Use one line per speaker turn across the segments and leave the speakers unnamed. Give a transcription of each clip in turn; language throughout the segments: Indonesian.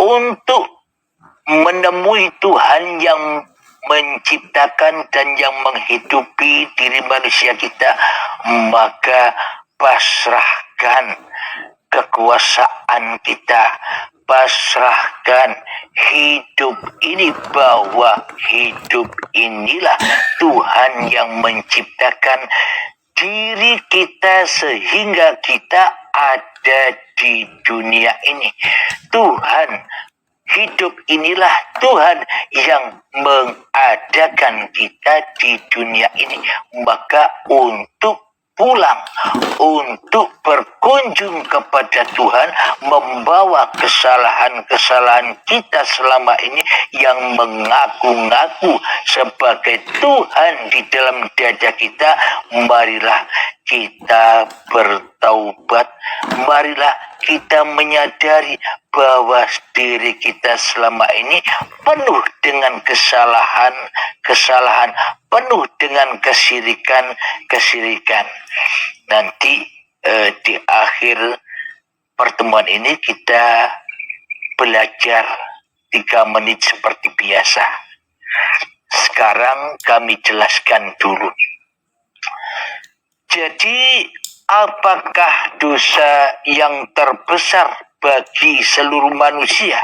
untuk menemui Tuhan yang menciptakan dan yang menghidupi diri manusia kita, maka pasrahkan kekuasaan kita, pasrahkan hidup ini, bahwa hidup inilah Tuhan yang menciptakan diri kita sehingga kita ada di dunia ini. Hidup inilah Tuhan yang mengadakan kita di dunia ini. Maka untuk pulang, untuk berkunjung kepada Tuhan, membawa kesalahan-kesalahan kita selama ini yang mengaku-ngaku sebagai Tuhan di dalam dada kita, marilah kita bertaubat, marilah kita menyadari bahwa diri kita selama ini penuh dengan kesalahan, penuh dengan kesirikan. Nanti di akhir pertemuan ini kita belajar 3 menit seperti biasa. Sekarang kami jelaskan dulu. Jadi, apakah dosa yang terbesar bagi seluruh manusia?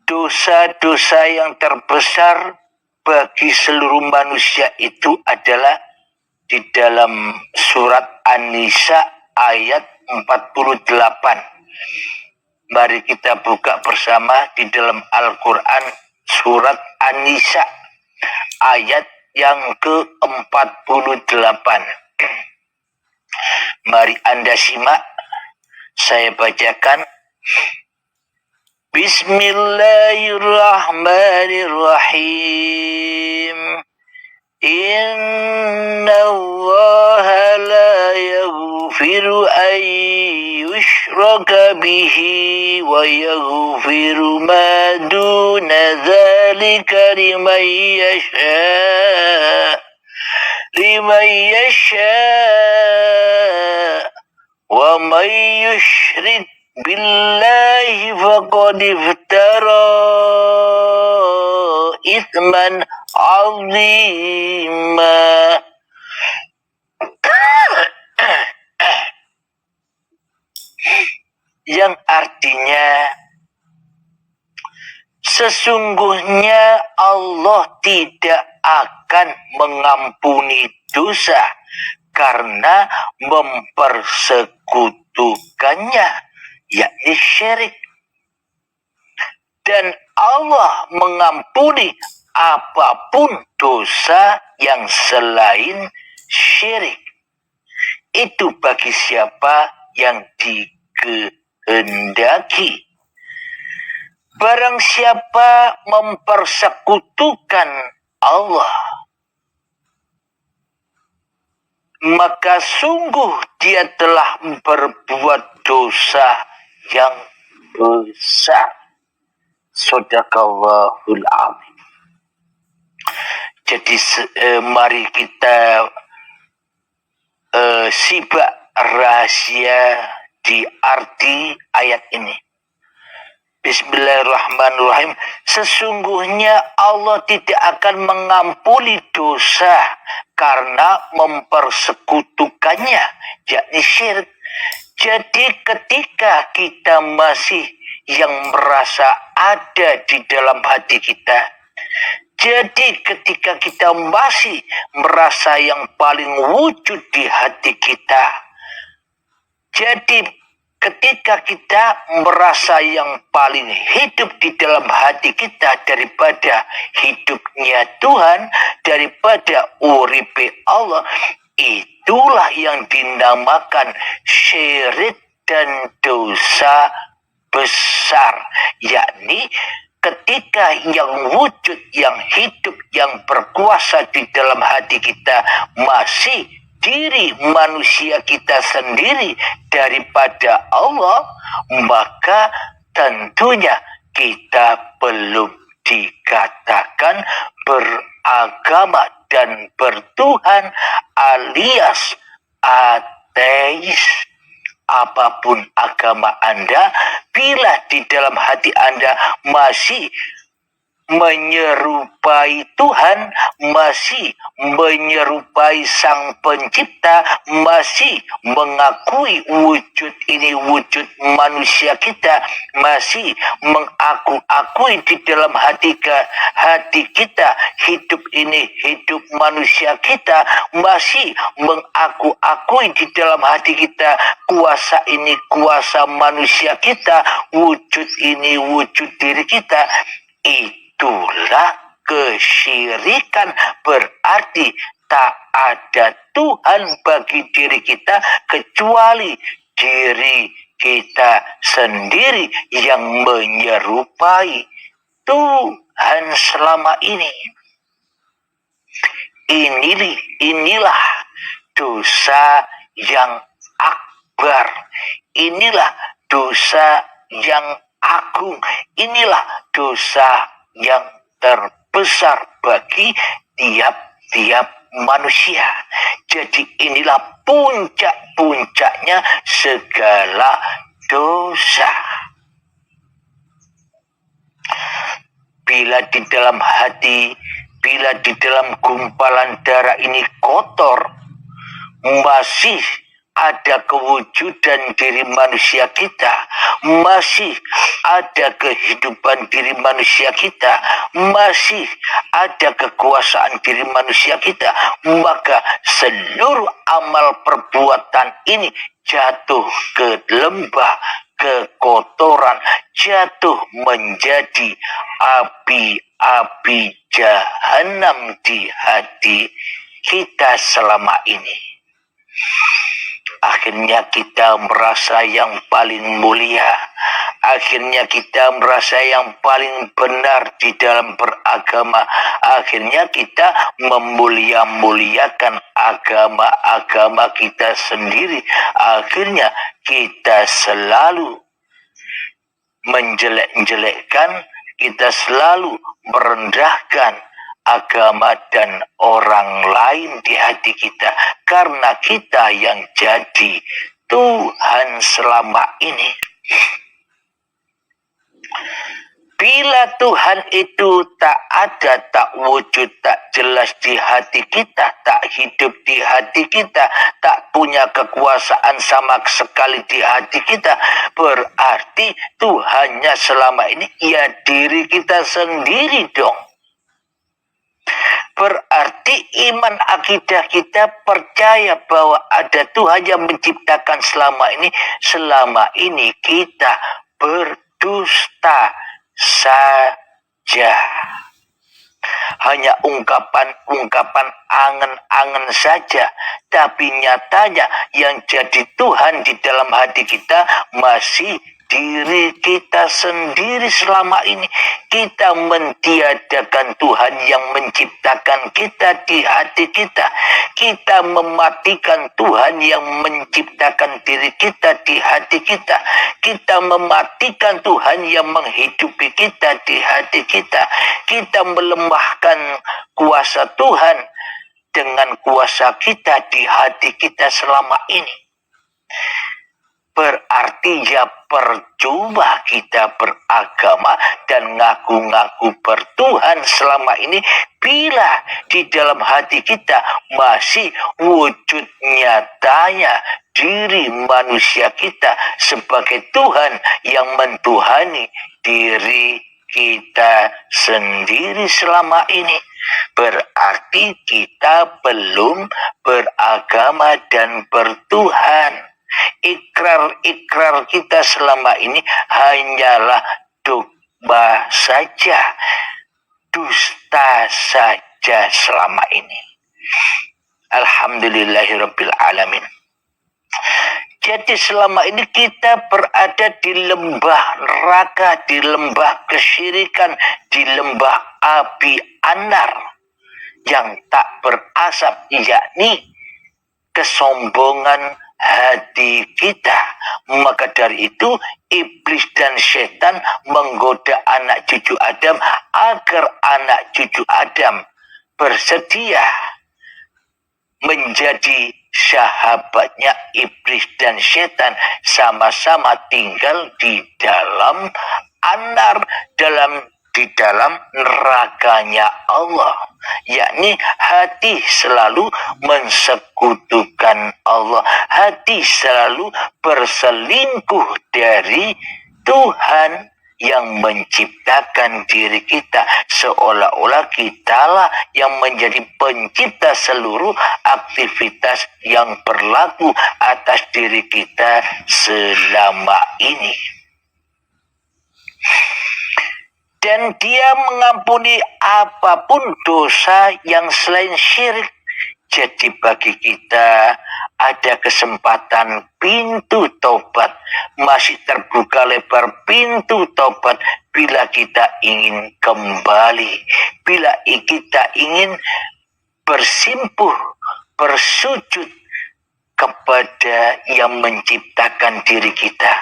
Dosa-dosa yang terbesar bagi seluruh manusia itu adalah di dalam surat An-Nisa ayat 48. Mari kita buka bersama di dalam Al-Quran surat An-Nisa ayat yang ke-48. Mari Anda simak, saya bacakan. Bismillahirrahmanirrahim. Inna allaha la yaghfiru an yushraka bihi wa yaghfiru ma duna dhalika liman yasha wa man yushrik billahi faqad iftara ithman azima. Yang artinya, sesungguhnya Allah tidak akan mengampuni dosa karena mempersekutukannya, yakni syirik. Dan Allah mengampuni apapun dosa yang selain syirik. Itu bagi siapa yang dikehendaki. Barang siapa mempersekutukan Allah, maka sungguh dia telah berbuat dosa yang besar. Shadaqallahul adzim. Jadi mari kita simak rahasia di arti ayat ini. Bismillahirrahmanirrahim. Sesungguhnya Allah tidak akan mengampuni dosa karena mempersekutukannya, yakni syirik. Jadi ketika kita masih yang merasa ada di dalam hati kita, jadi ketika kita masih merasa yang paling wujud di hati kita, jadi ketika kita merasa yang paling hidup di dalam hati kita daripada hidupnya Tuhan, daripada uripe Allah, itulah yang dinamakan syirik dan dosa besar. Yakni ketika yang wujud, yang hidup, yang berkuasa di dalam hati kita masih diri manusia kita sendiri daripada Allah, maka tentunya kita belum dikatakan beragama dan bertuhan, alias ateis. apapun agama Anda, bila di dalam hati Anda masih menyerupai Tuhan, masih menyerupai Sang Pencipta, masih mengakui wujud ini wujud manusia kita, masih mengakui di dalam hati kita hidup ini hidup manusia kita, masih mengakui di dalam hati kita kuasa ini kuasa manusia kita, wujud ini wujud diri kita. Itulah kesyirikan, berarti tak ada Tuhan bagi diri kita kecuali diri kita sendiri yang menyerupai Tuhan selama ini. Inilah dosa yang akbar, inilah dosa yang agung, inilah dosa yang terbesar bagi tiap-tiap manusia. Jadi inilah puncak-puncaknya segala dosa. Bila di dalam hati, bila di dalam gumpalan darah ini kotor, masih ada kewujudan diri manusia kita, masih ada kehidupan diri manusia kita, masih ada kekuasaan diri manusia kita, maka seluruh amal perbuatan ini jatuh ke lembah kekotoran, jatuh menjadi api-api jahanam di hati kita selama ini. Akhirnya kita merasa yang paling mulia. Akhirnya kita merasa yang paling benar di dalam beragama. Akhirnya kita memuliakan agama kita sendiri. Akhirnya kita selalu menjelek-jelekkan, kita selalu merendahkan agama dan orang lain di hati kita, karena kita yang jadi Tuhan selama ini. Bila Tuhan itu tak ada, tak wujud, tak jelas di hati kita, tak hidup di hati kita, tak punya kekuasaan sama sekali di hati kita, berarti Tuhannya selama ini ya diri kita sendiri dong. Berarti iman akidah kita percaya bahwa ada Tuhan yang menciptakan selama ini kita berdusta saja. Hanya ungkapan-ungkapan angan-angan saja. Tapi nyatanya yang jadi Tuhan di dalam hati kita masih diri kita sendiri selama ini. Kita mentiadakan Tuhan yang menciptakan kita di hati kita. Kita mematikan Tuhan yang menciptakan diri kita di hati kita. Kita mematikan Tuhan yang menghidupi kita di hati kita. Kita melemahkan kuasa Tuhan dengan kuasa kita di hati kita selama ini. Berarti ya percuma kita beragama dan ngaku-ngaku bertuhan selama ini bila di dalam hati kita masih wujud nyatanya diri manusia kita sebagai Tuhan yang mentuhani diri kita sendiri selama ini. Berarti kita belum beragama dan bertuhan. Ikrar-ikrar kita selama ini hanyalah dogma saja, dusta saja selama ini. Alhamdulillahirabbil alamin. Jadi selama ini kita berada di lembah neraka, di lembah kesyirikan, di lembah api anar yang tak berasap, yakni kesombongan hati kita. Maka dari itu iblis dan setan menggoda anak cucu Adam agar anak cucu Adam bersedia menjadi sahabatnya iblis dan setan sama-sama tinggal di dalam anar, di dalam nerakanya Allah, yakni hati selalu mensekutukan Allah, hati selalu berselingkuh dari Tuhan yang menciptakan diri kita, seolah-olah kitalah yang menjadi pencipta seluruh aktivitas yang berlaku atas diri kita selama ini. Dan Dia mengampuni apapun dosa yang selain syirik. Jadi bagi kita ada kesempatan pintu tobat, masih terbuka lebar pintu tobat bila kita ingin kembali, bila kita ingin bersimpuh, bersujud kepada yang menciptakan diri kita.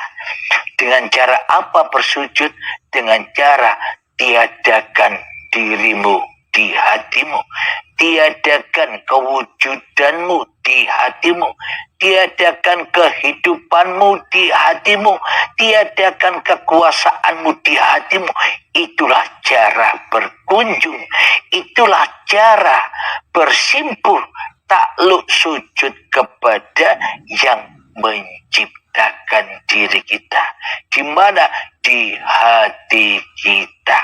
Dengan cara apa bersujud? Dengan cara tiadakan dirimu di hatimu, tiadakan kewujudanmu di hatimu, tiadakan kehidupanmu di hatimu, tiadakan kekuasaanmu di hatimu. Itulah cara berkunjung, itulah cara bersimpuh, takluk sujud kepada yang menciptakan diri kita. Di mana? Di hati kita.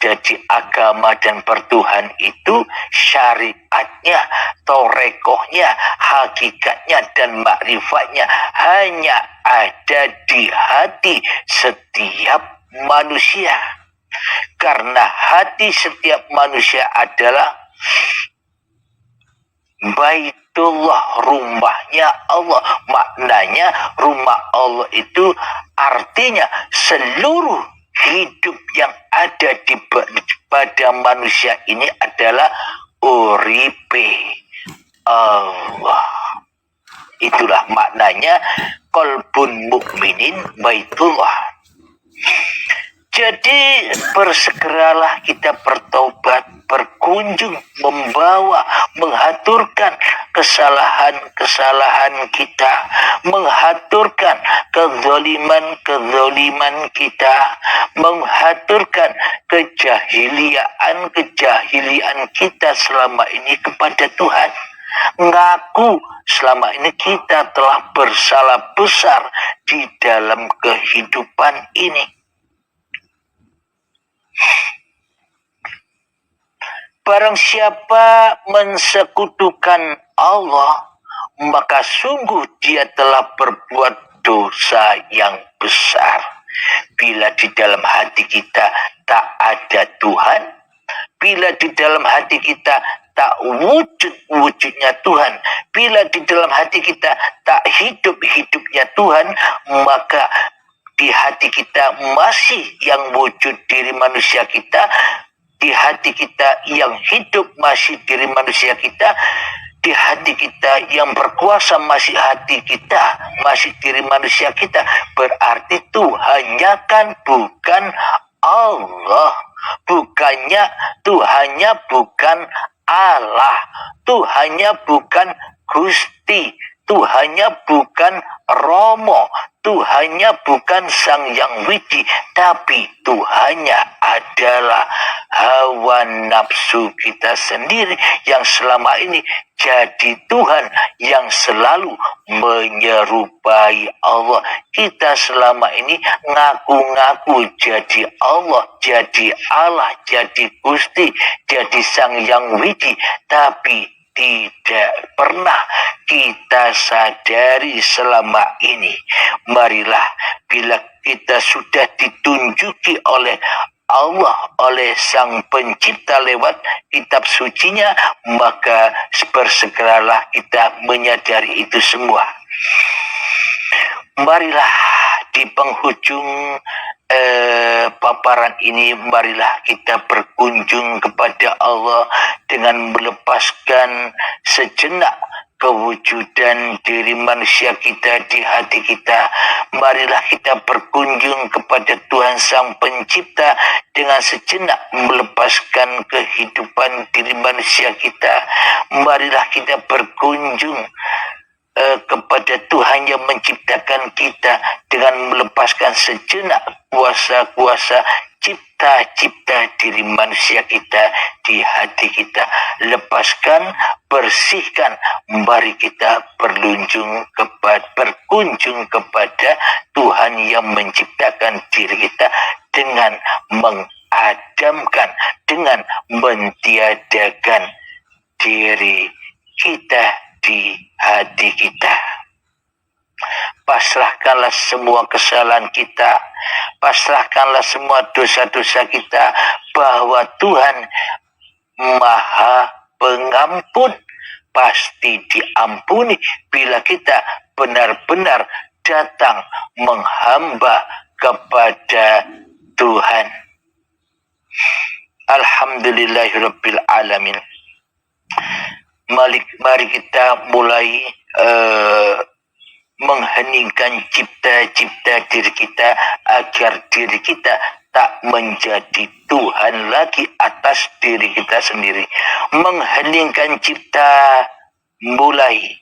Jadi agama dan bertuhan itu syariatnya, torekohnya, hakikatnya dan makrifatnya hanya ada di hati setiap manusia. Karena hati setiap manusia adalah Baitullah, rumahnya Allah. Maknanya rumah Allah itu artinya seluruh hidup yang ada pada manusia ini adalah uripe Allah. Itulah maknanya qalbun mukminin baitullah. Jadi bersegeralah kita bertobat, berkunjung, membawa, menghaturkan kesalahan-kesalahan kita, menghaturkan kezaliman-kezaliman kita, menghaturkan kejahilian kita selama ini kepada Tuhan. Ngaku selama ini kita telah bersalah besar di dalam kehidupan ini. Barang siapa mensekutukan Allah, maka sungguh dia telah berbuat dosa yang besar. Bila di dalam hati kita tak ada Tuhan, bila di dalam hati kita tak wujudnya Tuhan, bila di dalam hati kita tak hidupnya Tuhan, maka di hati kita masih yang wujud diri manusia kita, di hati kita yang hidup masih diri manusia kita, di hati kita yang berkuasa masih hati kita, masih diri manusia kita. Berarti Tuhannya kan bukan Allah, Tuhannya bukan Allah, Tuhannya bukan Gusti, Tuhannya bukan Romo, Tuhannya bukan Sang Yang Widi, tapi Tuhannya adalah hawa nafsu kita sendiri yang selama ini jadi Tuhan, yang selalu menyerupai Allah. Kita selama ini ngaku-ngaku jadi Allah, jadi Gusti, jadi Sang Yang Widi, tapi tidak pernah kita sadari selama ini. Marilah bila kita sudah ditunjuki oleh Allah, oleh Sang Pencipta lewat kitab sucinya, maka bersegeralah kita menyadari itu semua. Marilah di penghujung paparan ini, marilah kita berkunjung kepada Allah dengan melepaskan sejenak kewujudan diri manusia kita di hati kita. Marilah kita berkunjung kepada Tuhan Sang Pencipta dengan sejenak melepaskan kehidupan diri manusia kita. Marilah kita berkunjung kepada Tuhan yang menciptakan kita dengan melepaskan sejenak kuasa-kuasa cipta-cipta diri manusia kita di hati kita. Lepaskan, bersihkan, mari kita berkunjung kepada Tuhan yang menciptakan diri kita dengan mengadamkan, dengan mentiadakan diri kita di hati kita. Pasrahkanlah semua kesalahan kita, pasrahkanlah semua dosa-dosa kita, bahwa Tuhan Maha Pengampun, pasti diampuni bila kita benar-benar datang menghamba kepada Tuhan. Alhamdulillahirabbil alamin. Mari kita mulai mengheningkan cipta-cipta diri kita agar diri kita tak menjadi Tuhan lagi atas diri kita sendiri. Mengheningkan cipta, mulai.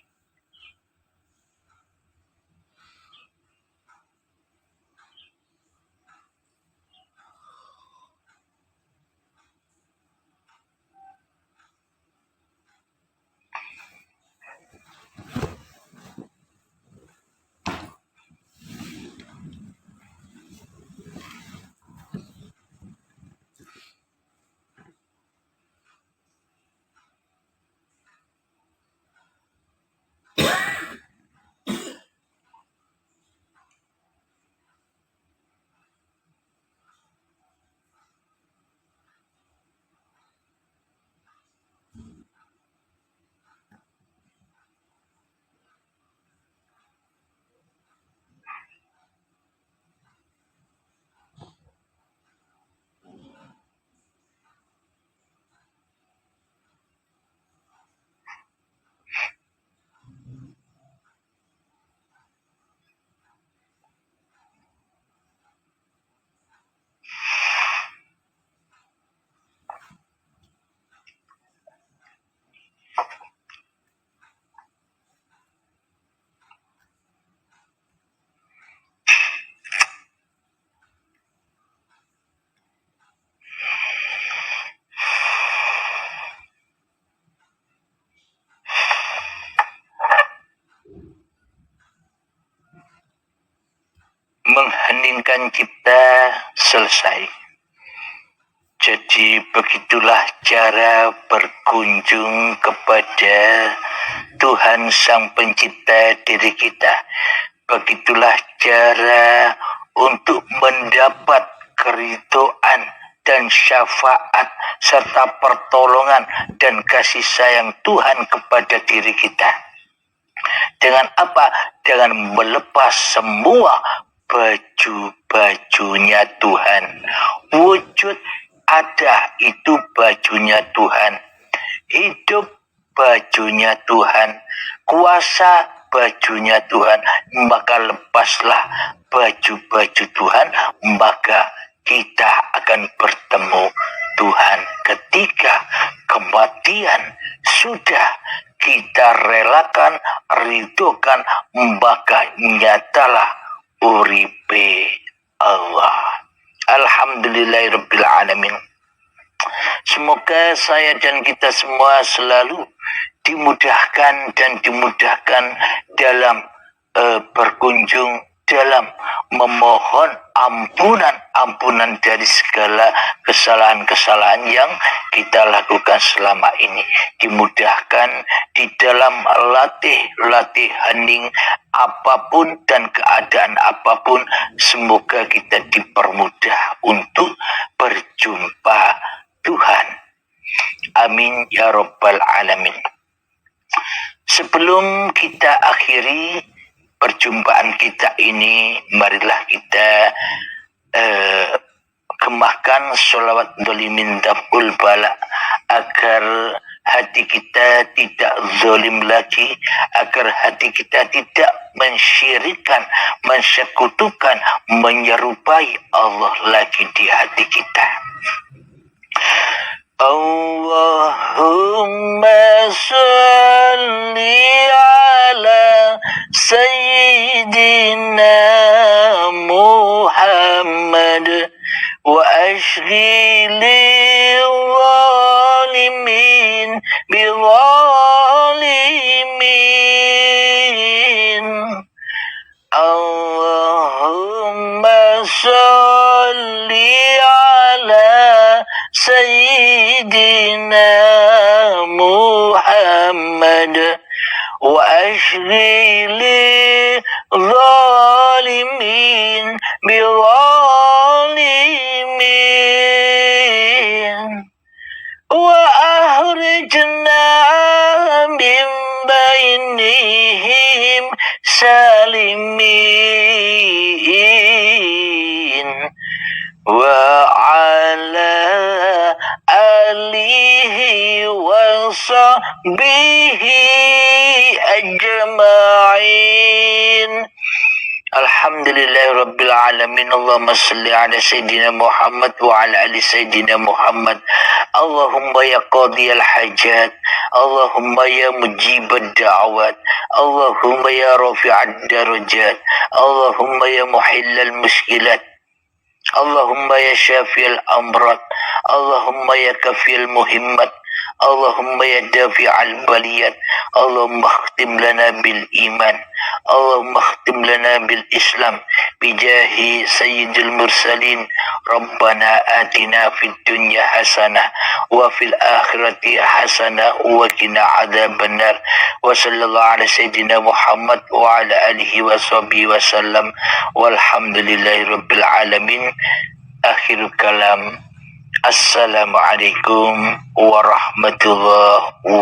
Mengheningkan cipta selesai. Jadi begitulah cara berkunjung kepada Tuhan Sang Pencipta diri kita. Begitulah cara untuk mendapat keridhaan dan syafaat serta pertolongan dan kasih sayang Tuhan kepada diri kita. Dengan apa? Dengan melepas semua baju-bajunya Tuhan. Wujud ada, itu bajunya Tuhan. Hidup bajunya Tuhan. Kuasa bajunya Tuhan. Maka lepaslah baju-baju Tuhan, maka kita akan bertemu Tuhan. Ketika kematian sudah kita relakan, ridhokan, maka nyatalah uripe Allah. Alhamdulillahirabbil alamin. Semoga saya dan kita semua selalu dimudahkan dalam berkunjung, dalam memohon ampunan dari segala kesalahan-kesalahan yang kita lakukan selama ini. Dimudahkan di dalam latih hening apapun dan keadaan apapun. Semoga kita dipermudah untuk berjumpa Tuhan. Amin ya rabbal alamin. Sebelum kita akhiri perjumpaan kita ini, marilah kita gemahkan sholawat dolimin daf'ul bala agar hati kita tidak zalim lagi, agar hati kita tidak mensyirikkan, mensekutukan, menyerupai Allah lagi di hati kita. Allahumma salli ala Sayyidina Muhammad wa ashghili zalimin bizalimin. Allahumma salli ala Sayyidina Muhammad wa ashghili zalimin bizalimin wa ahrijna min bainihim salimin wa ala alihi wa sahbihi ajma'in. Alhamdulillahi Rabbil Alamin. Allahumma salli ala Sayyidina Muhammad wa ala ali Sayyidina Muhammad. Allahumma ya qadiyal hajat, Allahumma ya mujibad da'awat, Allahumma ya rafi'ad darajat, Allahumma ya muhillal muskilat, Allahumma ya syafiyal amrat, Allahumma ya kafiyal muhimmat, Allahumma ya dafi'al baliyat, Allahumma khtim lana bil iman, Allahumma khtim lana bil islam, bijahi sayyidil mursalin. Rabbana atina fid dunya hasanah wa fil akhirati hasanah wa qina adzabannar. Wa sallallahu ala sayyidina Muhammad wa ala alihi wa sahbihi wa sallam. Walhamdulillahi rabbil alamin. Akhirul kalam. Assalamualaikum warahmatullahi wabarakatuh.